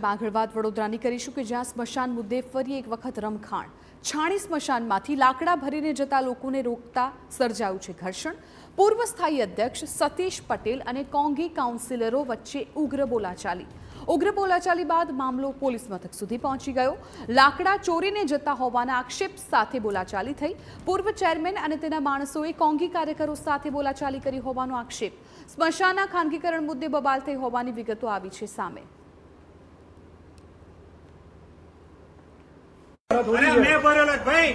મુજબ આગળ વાત વડોદરાની કરીશું કે જ્યાં સ્મશાન મુદ્દે ફરી એક વખત રમખાણ। છાણી સ્મશાનમાંથી લાકડા ભરીને જતા લોકોને રોકતા સર્જાયું છે ઘર્ષણ। પૂર્વ સ્થાયી અધ્યક્ષ સતીશ પટેલ અને કોંગી કાઉન્સિલરો વચ્ચે ઉગ્ર બોલાચાલી બાદ મામલો પોલીસ મથક સુધી પહોંચી ગયો। લાકડા ચોરીને જતા હોવાના આક્ષેપ સાથે બોલાચાલી થઈ। પૂર્વ ચેરમેન અને તેના માણસોએ કોંગી કાર્યકરો સાથે બોલાચાલી કરી હોવાનો આક્ષેપ। સ્મશાનના ખાનગીકરણ મુદ્દે બબાલ થઈ હોવાની વિગતો આવી છે સામે। અરે मैं भरेलो भाई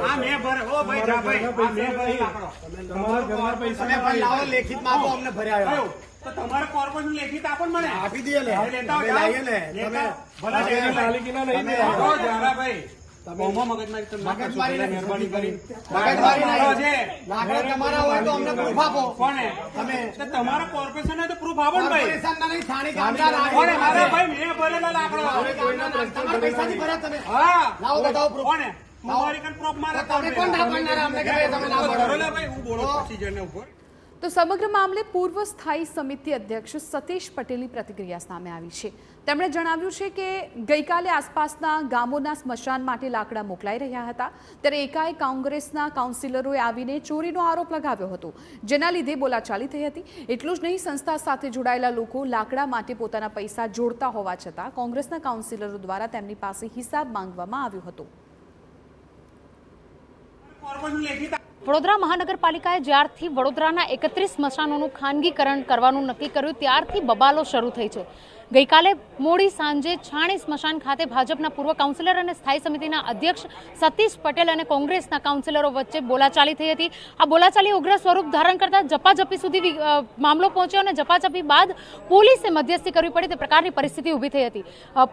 हां मैं भरे ओ भाई जा भाई हां मैं भरी लाकड़ो તમારા ઘરના પૈસા તમે પણ લાવો લેખિત માં આપો અમને ભર્યા આવ્યો તો તમારે કોર્પોરેશન લેખિત આપો મને આપી દે લે લેતા લાવીએ ને તમે ભલા જેને માલિકીના નહીં દે તો જારા ભાઈ તમે મગજમારી મહેરબાની કરી મગજમારી નહીં છે લાકડા તમારા હોય તો અમને પ્રૂફ આપો કોને તમે તો તમારા કોર્પોરેશન ને તો પ્રૂફ આપો ને ભાઈ કોર્પોરેશન ના નહીં થાણી કામદાર કોને મારા ભાઈ મેં ભરેલા લાકડો તમારા પૈસાથી ભર્યા તમે હા લાવો બતાવો પ્રૂફ કોને તમારી કન પ્રૂફ મારા તમે કોણ ના પાડનારા અમને કે તમે ના ભરેલા ભાઈ હું બોલો પ્રોસિજર ને ઉપર। તો સમગ્ર મામલે પૂર્વ સ્થાયી સમિતિ અધ્યક્ષ સતીશ પટેલની પ્રતિક્રિયા સામે આવી છે। તેમણે જણાવ્યું છે કે ગઈકાલે આસપાસના ગામોના સ્મશાન માટે લાકડા મોકલાઈ રહ્યા હતા ત્યારે એકાએક કોંગ્રેસના કાઉન્સિલરોએ આવીને ચોરીનો આરોપ લગાવ્યો હતો જેના લીધે બોલાચાલી થઈ હતી। એટલું જ નહીં, સંસ્થા સાથે જોડાયેલા લોકો લાકડા માટે પોતાના પૈસા જોડતા હોવા છતાં કોંગ્રેસના કાઉન્સિલરો દ્વારા તેમની પાસે હિસાબ માંગવામાં આવ્યો હતો। વડોદરા મહાનગરપાલિકાએ જ્યારથી વડોદરાના 31 સ્મશાનોનું ખાનગીકરણ કરવાનું નક્કી કર્યું ત્યારથી બબાલો શરૂ થઈ છે। ગઈકાલે મોડી સાંજે છાણી સ્મશાન ખાતે ભાજપના પૂર્વ કાઉન્સિલર અને સ્થાયી સમિતિના અધ્યક્ષ સતીશ પટેલ અને કોંગ્રેસના કાઉન્સિલરો વચ્ચે બોલાચાલી થઈ હતી। આ બોલાચાલી ઉગ્ર સ્વરૂપ ધારણ કરતા ઝપાઝપી સુધી મામલો પહોંચ્યો અને ઝપાઝપી બાદ પોલીસે મધ્યસ્થી કરવી પડી તે પ્રકારની પરિસ્થિતિ ઊભી થઈ હતી।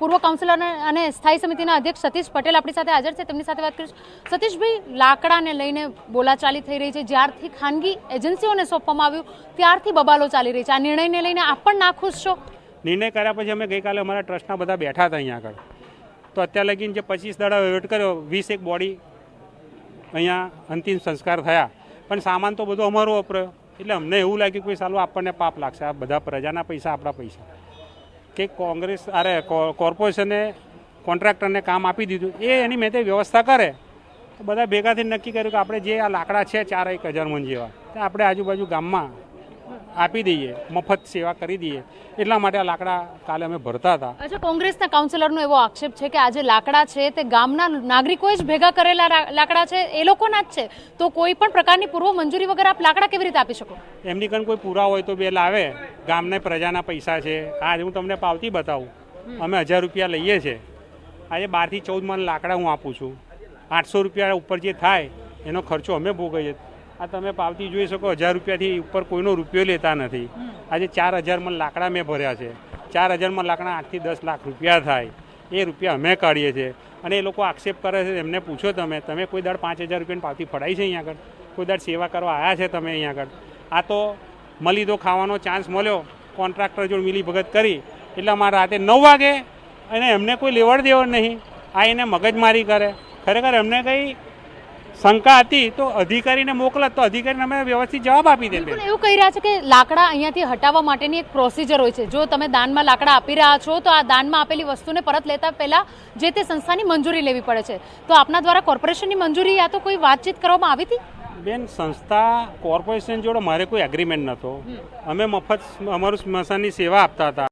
પૂર્વ કાઉન્સિલર અને સ્થાયી સમિતિના અધ્યક્ષ સતીશ પટેલ આપણી સાથે હાજર છે, તેમની સાથે વાત કરીશું। સતીશભાઈ, લાકડાને લઈને બોલાચાલી થઈ રહી છે, જ્યારથી ખાનગી એજન્સીઓને સોંપવામાં આવ્યું ત્યારથી બબાલો ચાલી રહી છે। આ નિર્ણયને લઈને આપ પણ નાખુશ છો? નિર્ણય કર્યા પછી અમે ગઈકાલે અમારા ટ્રસ્ટના બધા બેઠા હતા અહીંયા આગળ, તો અત્યારે લગીને જે 25 દાડા વેટ કર્યો, 21 બોડી અહીંયા અંતિમ સંસ્કાર થયા, પણ સામાન તો બધો અમારો વપરાયો। એટલે અમને એવું લાગ્યું કે સાલું આપણને પાપ લાગશે, આ બધા પ્રજાના પૈસા આપણા પૈસા, કે કોંગ્રેસ કોર્પોરેશને કોન્ટ્રાક્ટરને કામ આપી દીધું, એ એની મેં તે વ્યવસ્થા કરે તો બધા ભેગાથી નક્કી કર્યું કે આપણે જે આ લાકડા છે 4,000 મણ જેવા તે આપણે આજુબાજુ ગામમાં આપી દઈએ, મફત સેવા કરી દઈએ, એટલા માટે આ લાકડા કાલે અમે ભરતા હતા। અચ્છા, કોંગ્રેસના કાઉન્સિલરનો એવો આક્ષેપ છે કે આ જે લાકડા છે તે ગામના નાગરિકોએ જ ભેગા કરેલા લાકડા છે, એ લોકોના જ છે, તો કોઈ પણ પ્રકારની પૂર્વ મંજૂરી વગર આપ લાકડા કેવી રીતે આપી શકો? એમની કન કોઈ પુરાવા હોય તો બે લાવે, ગામના પ્રજાના પૈસા છે। આજે હું તમને પાવતી બતાવું, અમે 1000 રૂપિયા લઈએ છીએ, આજે 12 થી 14 મણ લાકડા હું આપું છું, 800 રૂપિયા ઉપર જે થાય એનો ખર્ચો અમે ભોગવીએ। આ તમે પાવતી જોઈ શકો, 1000 રૂપિયાથી ઉપર કોઈનો રૂપિયો લેતા નથી। આજે 4000 મણ લાકડા મેં ભર્યા છે, 4000 મણ લાકડા 8 થી 10 લાખ રૂપિયા થાય, એ રૂપિયા અમે કાઢીએ છીએ। અને એ લોકો આક્ષેપ કરે છે, એમને પૂછો તમે કોઈ દાડ 5000 રૂપિયાની પાવતી ફડાઈ છે અહીંયા આગળ? કોઈ દાડ સેવા કરવા આવ્યા છે તમે અહીંયા આગળ? આ તો મળી દો ખાવાનો ચાન્સ મળ્યો, કોન્ટ્રાક્ટર જોડે મિલી ભગત કરી, એટલે અમારે રાતે 9 વાગે અને એમને કોઈ લેવડ દેવડ નહીં, આ એને મગજમારી કરે। ખરેખર એમને કંઈ શંકા હતી તો અધિકારીને મોકલત, તો અધિકારીને અમે વ્યવસ્થિત જવાબ આપી દે। એવું કહી રહ્યા છે કે લાકડા અહીંયાથી હટાવવા માટેની એક પ્રોસિજર હોય છે, જો તમે દાનમાં લાકડા આપી રહ્યા છો તો આ દાનમાં આપેલી વસ્તુને પરત લેતા પહેલા જે તે સંસ્થાની મંજૂરી લેવી પડે છે, તો આપના દ્વારા કોર્પોરેશનની મંજૂરી યા તો કોઈ વાતચીત કરવામાં આવી હતી? બેન, સંસ્થા કોર્પોરેશન જોડે મારે કોઈ એગ્રીમેન્ટ નહોતો, અમે મફત અમારું સ્મશાનની સેવા આપતા હતા।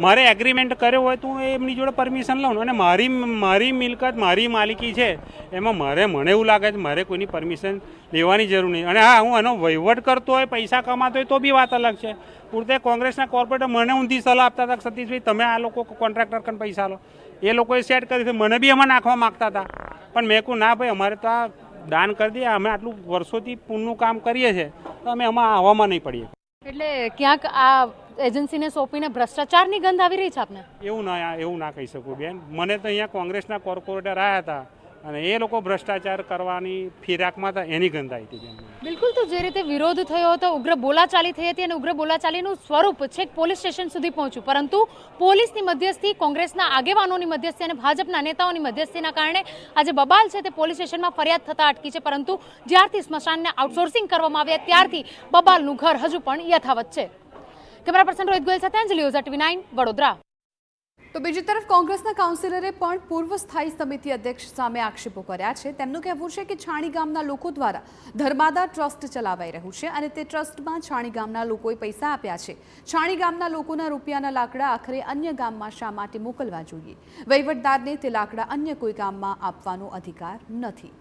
મારે એગ્રીમેન્ટ કર્યો હોય તો હું એમની જોડે પરમિશન લઉં, અને મારી મિલકત મારી માલિકી છે, એમાં મને એવું લાગે છે મારે કોઈની પરમિશન લેવાની જરૂર નહીં। અને હા, હું એનો વહીવટ કરતો હોય, પૈસા કમાતો હોય તો બી વાત અલગ છે। પૂરતે કોંગ્રેસના કોર્પોરેટર મને ઊંધી સલાહ આપતા હતા, સતીશભાઈ તમે આ લોકો કોન્ટ્રાક્ટર કન પૈસા લો, એ લોકોએ સેટ કરી છે, મને બી એમાં નાખવા માગતા હતા, પણ મેં કહું ના ભાઈ, અમારે તો આ દાન કરી દઈએ, અમે આટલું વર્ષોથી પુણ્યનું કામ કરીએ છીએ, તો અમે આમાં આવવામાં નહીં પડીએ। એટલે ક્યાંક આ એજન્સીને સોંપીને ભ્રષ્ટાચારની ગંધ આવી રહી છે આપને? એવું ના કહી શકું બેન, મને તો અહીંયા કોંગ્રેસના કોર્પોરેટર આવ્યા હતા અને એ લોકો ભ્રષ્ટાચાર કરવાની ફિરાકમાં હતા, એની ગંધ આવી હતી બેન। બિલકુલ, તો જે રીતે વિરોધ થયો હતો, ઉગ્ર બોલાચાલી થઈ હતી અને ઉગ્ર બોલાચાલીનું સ્વરૂપ છેક પોલીસ સ્ટેશન સુધી પહોંચ્યું, પરંતુ પોલીસની મધ્યસ્થી, કોંગ્રેસના આગેવાનોની મધ્યસ્થી અને ભાજપના નેતાઓની મધ્યસ્થીના કારણે આજે બબાલ છે તે પોલીસ સ્ટેશનમાં ફરિયાદ થતા અટકી છે, પરંતુ જ્યારથી સ્મશાનને આઉટસોર્સિંગ કરવામાં આવ્યા ત્યારથી બબાલનું ઘર હજુ પણ યથાવત છે। કેમેરા પર્સન રોહિત ગોયલ સાથે અંજલિ ઓઝા, TV9 વડોદરા। તો બીજી તરફ કોંગ્રેસના કાઉન્સિલરે પણ પૂર્વ સ્થાયી સમિતિ અધ્યક્ષ સામે આક્ષેપો કર્યા છે। તેમનું કહેવું છે કે છાણી ગામના લોકો દ્વારા ધર્માદા ટ્રસ્ટ ચલાવાઈ રહ્યું છે અને તે ટ્રસ્ટમાં છાણી ગામના લોકોએ પૈસા આપ્યા છે। છાણી ગામના લોકોના રૂપિયાના લાકડા આખરે અન્ય ગામમાં શા માટે મોકલવા જોઈએ? વહીવટદારને તે લાકડા અન્ય કોઈ ગામમાં આપવાનો અધિકાર નથી।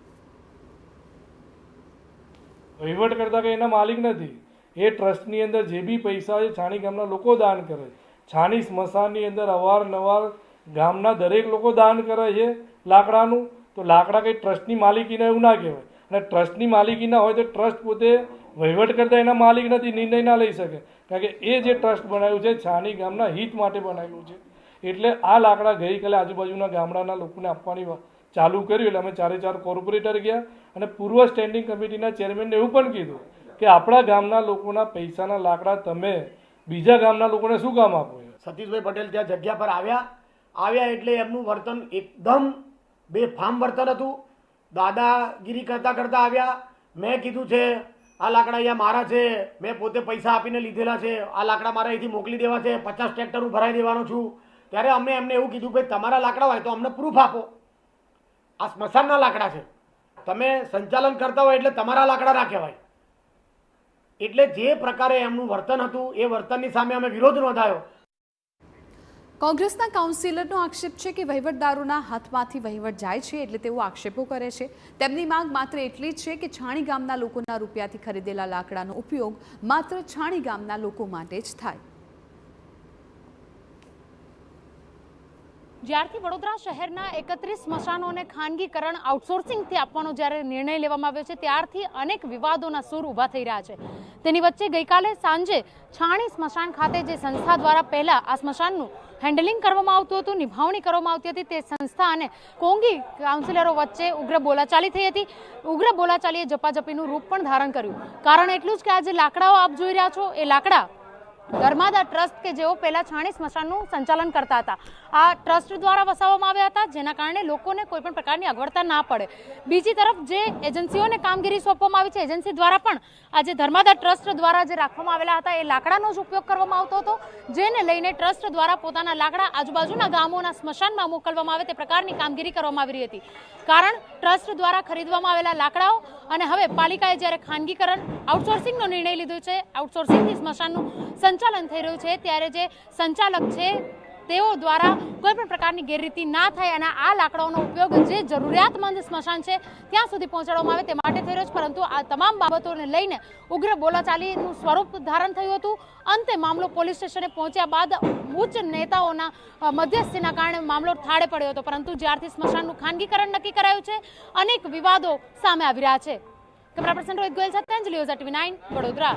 વહીવટ કરતા કે એના માલિક નથી। એ ટ્રસ્ટની અંદર જે બી પૈસા છે છાણી ગામના લોકો દાન કરે છે। છાણી સ્મશાનની અંદર અવારનવાર ગામના દરેક લોકો દાન કરે છે લાકડાનું। તો લાકડા કંઈ ટ્રસ્ટની માલિકીના એવું ના કહેવાય, અને ટ્રસ્ટની માલિકીના હોય તો ટ્રસ્ટ પોતે વહીવટ કરતા એના માલિક નથી, નિર્ણય ના લઈ શકે, કારણ કે એ જે ટ્રસ્ટ બનાવ્યું છે છાણી ગામના હિત માટે બનાવ્યું છે। એટલે આ લાકડા ગઈકાલે આજુબાજુના ગામડાના લોકોને આપવાની ચાલુ કર્યું। એટલે અમે 4 કોર્પોરેટર ગયા અને પૂર્વ સ્ટેન્ડિંગ કમિટીના ચેરમેનને એવું પણ કીધું કે આપણા ગામના લોકોના પૈસાના લાકડા તમે બીજા ગામના લોકોને શું કામ આપો? સતીશભાઈ પટેલ ત્યાં જગ્યા પર આવ્યા એટલે એમનું વર્તન એકદમ બેફામ વર્તન હતું। દાદાગીરી કરતા આવ્યા। મેં કીધું છે આ લાકડા અહીંયા મારા છે, મેં પોતે પૈસા આપીને લીધેલા છે, આ લાકડા મારા અહીંથી મોકલી દેવા છે, 50 ટ્રેક્ટર હું ભરાઈ દેવાનો છું। ત્યારે અમે એમને એવું કીધું કે તમારા લાકડા હોય તો અમને પ્રૂફ આપો। આ સ્મશાનના લાકડા છે, તમે સંચાલન કરતા હોય એટલે તમારા લાકડા ના કહેવાય। એટલે જે પ્રકારે એમનું વર્તન હતું એ વર્તનની સામે અમે વિરોધ નોંધાયો। કોંગ્રેસના કાઉન્સિલરનો આક્ષેપ છે કે વહીવટદારોના હાથમાંથી વહીવટ જાય છે, એટલે તેઓ આક્ષેપો કરે છે। તેમની માંગ માત્ર એટલી જ છે કે છાણી ગામના લોકોના રૂપિયાથી ખરીદેલા લાકડાનો ઉપયોગ માત્ર છાણી ગામના લોકો માટે જ થાય। જ્યારથી વડોદરા શહેરના 31 સ્મશાનોને ખાનગીકરણ આઉટસોર્સિંગથી આપવાનો જ્યારે નિર્ણય લેવામાં આવ્યો છે ત્યારથી અનેક વિવાદોના સૂર ઊભા થઈ રહ્યા છે। તેની વચ્ચે ગઈકાલે સાંજે છાણી સ્મશાન ખાતે જે સંસ્થા દ્વારા પહેલા આ સ્મશાનનું હેન્ડલિંગ કરવામાં આવતું હતું, નિભાવણી કરવામાં આવતી હતી, તે સંસ્થા અને કોંગી કાઉન્સિલરો વચ્ચે ઉગ્ર બોલાચાલી થઈ હતી। ઉગ્ર બોલાચાલીએ ઝપાઝપીનું રૂપ પણ ધારણ કર્યું। કારણ એટલું જ કે આ જે લાકડાઓ આપ જોઈ રહ્યા છો એ લાકડા ધર્માદા ટ્રસ્ટ કે જેઓ પહેલા છાણી સ્મશાનનું સંચાલન કરતા હતા, આ ટ્રસ્ટ દ્વારા વસાવવામાં આવ્યા હતા, જેના કારણે લોકોને કોઈ પણ પ્રકારની અગવડતા ના પડે। બીજી તરફ જે એજન્સીઓને કામગીરી સોંપવામાં આવી છે, એજન્સી દ્વારા પણ આજે ધર્માદા ટ્રસ્ટ દ્વારા જે રાખવામાં આવેલા હતા એ લાકડાનો જ ઉપયોગ કરવામાં આવતો હતો, જેને લઈને ટ્રસ્ટ દ્વારા પોતાના લાકડા આજુબાજુના ગામોના સ્મશાનમાં મોકલવામાં આવે તે પ્રકારની કામગીરી કરવામાં આવી રહી હતી। કારણ ટ્રસ્ટ દ્વારા ખરીદવામાં આવેલા લાકડાઓ અને હવે પાલિકાએ જ્યારે ખાનગીકરણ આઉટસોર્સિંગનો નિર્ણય લીધો છે, આઉટસોર્સિંગથી સ્મશાનનું સંચાલન થઈ રહ્યું છે, ત્યારે જે સંચાલક છે તેઓ દ્વારા કોઈ પણ પ્રકારની ગેરરીતિ ના થાય અને આ લાકડાઓનો ઉપયોગ જે જરૂરિયાતમંદ સ્મશાન છે ત્યાં સુધી પહોંચાડવામાં આવે તે માટે થઈ રહ્યો છે। પરંતુ આ તમામ બાબતોને લઈને ઉગ્ર બોલાચાલીનું સ્વરૂપ ધારણ થયું હતું। અંતે મામલો પોલીસ સ્ટેશને પહોંચ્યા બાદ ઉચ્ચ નેતાઓના મધ્યસ્થીના કારણે મામલો થાળે પડ્યો હતો। પરંતુ જ્યારથી સ્મશાનનું ખાનગીકરણ નક્કી કરાયું છે અનેક વિવાદો સામે આવી રહ્યા છે। કેમેરા પર્સન રોહિત ગોયલ સાથે અંજલિ ઓઝા, TV9 વડોદરા।